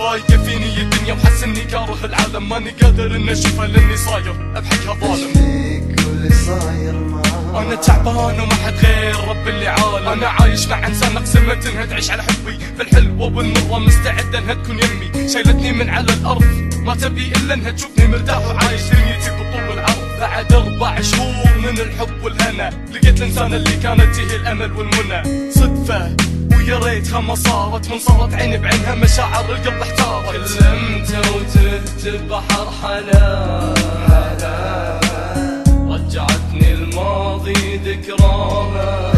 اشوفها يكفيني الدنيا وحس اني كاره العالم، ماني قادر اني اشوفها لاني صاير بحقها ظالم. واللي صاير انا تعبان وما حد غير رب اللي عالم. انا عايش مع انسان اقسمت انها تعيش على حبي، بالحلوه والمره مستعده انها تكون يمي. شايلتني من على الارض ما تبي الا انها تشوفني مرتاح وعايش دنيتي بالطول والعرض. بعد 4 شهور من الحب والهنا لقيت الانسان اللي كانت تيه الامل والمنى. صدفه ويا ريتها ما صارت، من صارت عيني بعينها مشاعر القلب احتارت. كلمت وتهت بحر حنان، رجعتني الماضي ذكراها.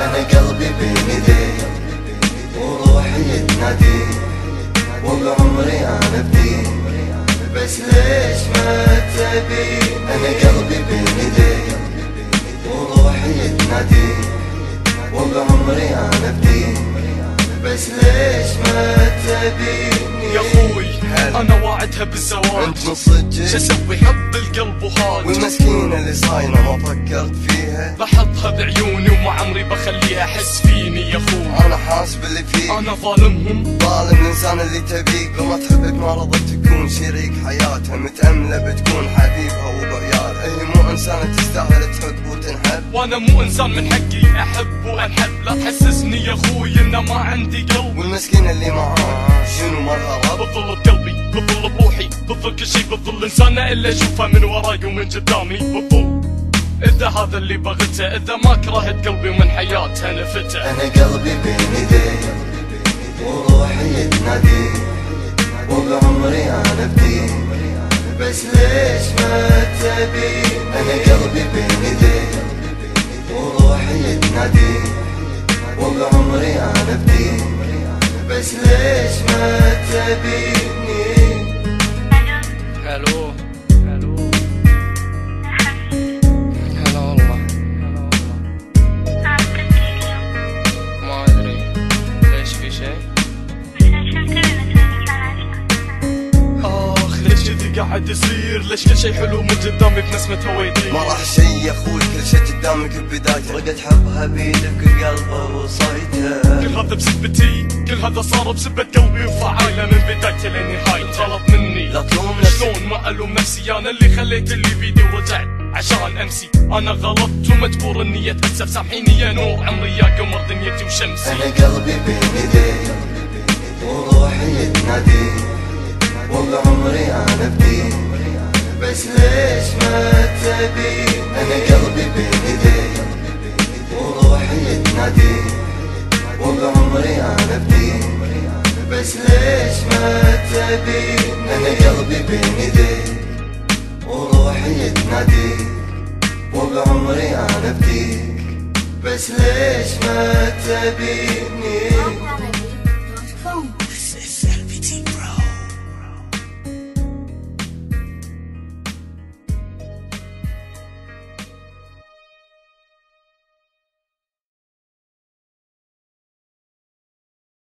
انا قلبي بين ايديك وروحي تناديك، وبعمري انا بديك بس ليش ما تبي. انا قلبي بين ايديك وروحي تناديك، وبعمري انا بديك بس ليش ما تبيني. يا اخوي انا واعدها بالزواج، انت من صدق شو اسوي حب القلب وهاج. والمسكينة اللي صاينة ما فكرت فيها، بحطها بعيوني وما عمري بخليها احس فيني. يا اخوي انا حاسب اللي فيك، انا ظالمهم. ظالم الانسان اللي تبيك، لو ما تحبك ما رضت تكون شريك حياتها، متأملة بتكون حبيبها وبعيالها. هي مو انسانة تستاهل تحب وتنحب، وانا مو انسان من حقي احب وانحب. لا تحسسني يا اخوي ان ما عندي قلب، والمسكينة اللي معاها شنو مالها رب. بتظل بقلبي بتظل بروحي بتظل كل شي، بتظل انسانة الا اشوفها من وراي ومن قدامي بتظل. اذا هذا اللي بغته، اذا ما كرهت قلبي ومن حياتها نفته. انا قلبي بين ايديك وروحي تناديك، وبعمري انا بديك بس ليش ما تبي. انا قلبي بين ايديك وروحي تناديك، وبعمري انا بديك بس ليش ما تبيني. الو هلا والله. ما ادري ليش، في شيء؟ اخ ليش كذي قاعد يصير؟ ليش كل شيء حلو من قدامي بنسمة هويتي؟ ما راح شي يا اخوي، كل شي قدامك ببدايته، رقت حبها بيدك وقلبه وصيته. كل هذا بسبتي، كل هذا صار بسبة قلبي وفعايله من بدايته لنهايته. غلط مني لا تلوم نفسك، شلون ما الوم نفسي؟ انا اللي خليت اللي بيدي ورجعت عشان امسي. انا غلطت ومجبور اني اتاسف، سامحيني يا نور عمري يا قمر دنيتي وشمسي. انا قلبي بين ايديك وروحي تناديك، وبعمري انا بديك بس ليش ما تبي. انا قلبي بين ايديك وروحي تناديك، وبعمري انا بديك بس ليش ما تبي. انا قلبي بين ايديك وروحي تناديك، وبعمري انا بديك بس ليش ما تبيني.